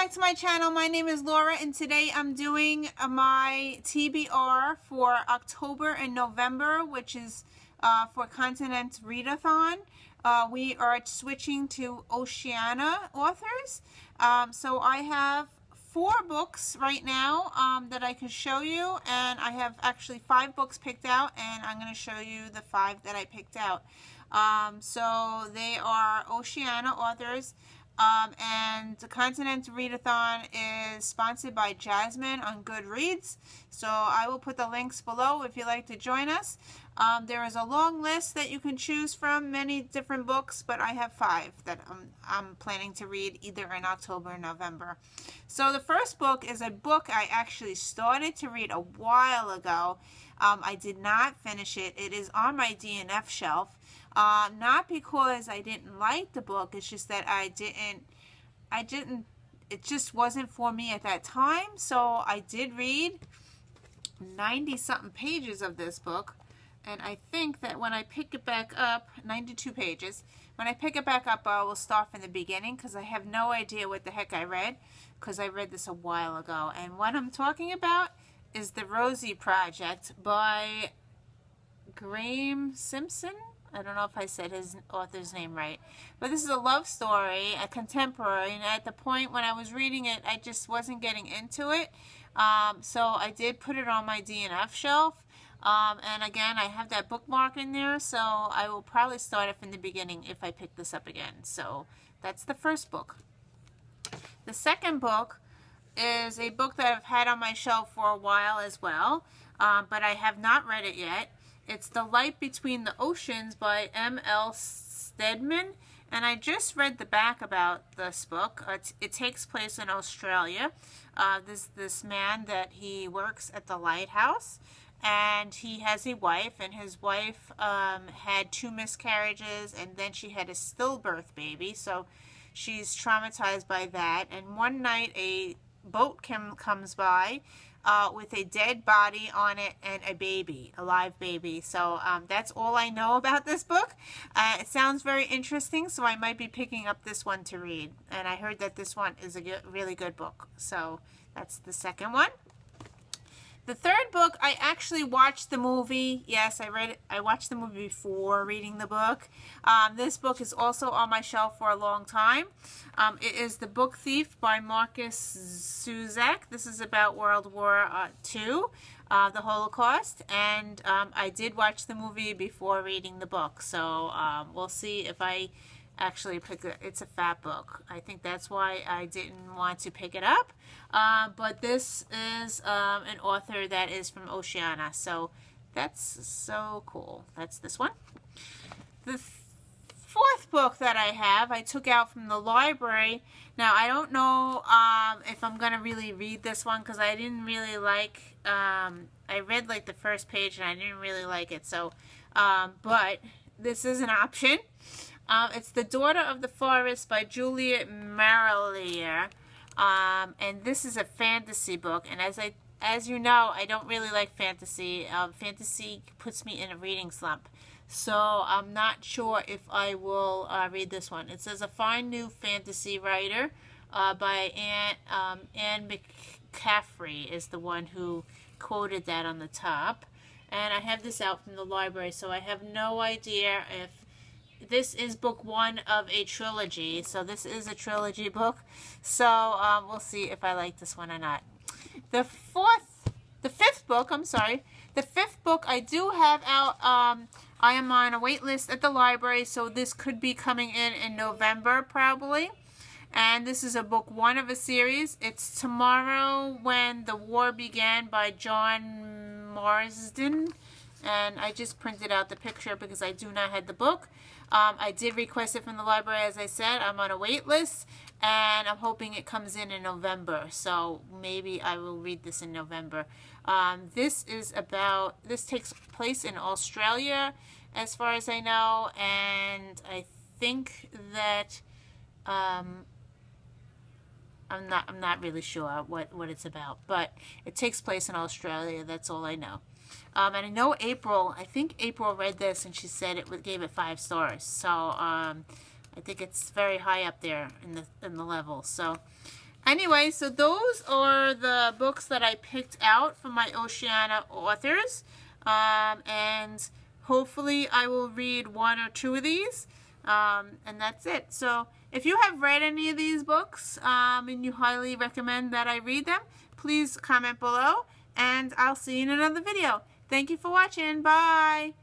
back to my channel. My name is Laura and today I'm doing my TBR for October and November, which is for Continental Read-a-thon. We are switching to Oceana authors. So I have 4 books right now that I can show you, and I have actually 5 books picked out, and I'm going to show you the 5 that I picked out. So they are Oceana authors. And the Continental Read-a-thon is sponsored by Jasmine on Goodreads. So I will put the links below if you'd like to join us. There is a long list that you can choose from, many different books, but I have 5 that I'm planning to read either in October or November. So the first book is a book I actually started to read a while ago. I did not finish it. It is on my DNF shelf. Not because I didn't like the book, it's just that it just wasn't for me at that time. So I did read 90-something pages of this book, and I think that when I pick it back up, 92 pages, when I pick it back up, I will start from the beginning because I have no idea what the heck I read, because I read this a while ago. And what I'm talking about is the Rosie Project by Graham Simpson. I don't know if I said his author's name right. But this is a love story, a contemporary, and at the point when I was reading it, I just wasn't getting into it. So I did put it on my DNF shelf. And again, I have that bookmark in there, so I will probably start it from the beginning if I pick this up again. So that's the first book. The second book is a book that I've had on my shelf for a while as well, but I have not read it yet. It's The Light Between the Oceans by M.L. Stedman, and I just read the back about this book. It takes place in Australia. This man that he works at the lighthouse, and he has a wife, and his wife had 2 miscarriages, and then she had a stillbirth baby, so she's traumatized by that. And one night a boat comes by with a dead body on it and a baby, a live baby. So that's all I know about this book. It sounds very interesting, so I might be picking up this one to read. And I heard that this one is a really good book. So that's the second one. The third book, I actually watched the movie. Yes, I watched the movie before reading the book. This book is also on my shelf for a long time. It is The Book Thief by Marcus Zusak. This is about World War II, the Holocaust. And I did watch the movie before reading the book. So we'll see if I actually pick it. It's a fat book. I think that's why I didn't want to pick it up. But this is an author that is from Oceana, so that's so cool. That's this one. The fourth book that I have, I took out from the library. Now, I don't know if I'm going to really read this one because I didn't really like, I read like the first page and I didn't really like it. So, but this is an option. It's The Daughter of the Forest by Juliet Marlier. And this is a fantasy book, and as you know, I don't really like fantasy. Fantasy puts me in a reading slump, so I'm not sure if I will read this one. It says A Fine New Fantasy Writer by Anne McCaffrey is the one who quoted that on the top. And I have this out from the library, so I have no idea if this is book 1 of a trilogy, so this is a trilogy book. So we'll see if I like this one or not. The fifth book I do have out. I am on a wait list at the library, so this could be coming in November probably. And this is a book 1 of a series. It's Tomorrow When the War Began by John Marsden. And I just printed out the picture because I do not have the book. I did request it from the library, as I said. I'm on a wait list, and I'm hoping it comes in November. So maybe I will read this in November. This takes place in Australia, as far as I know, and I think that I'm not really sure what it's about, but it takes place in Australia. That's all I know. And I know I think April read this and she said gave it 5 stars. So I think it's very high up there in the level. So Anyway, so those are the books that I picked out from my Oceana authors. And hopefully I will read 1 or 2 of these. And that's it. So if you have read any of these books and you highly recommend that I read them, please comment below. And I'll see you in another video. Thank you for watching. Bye.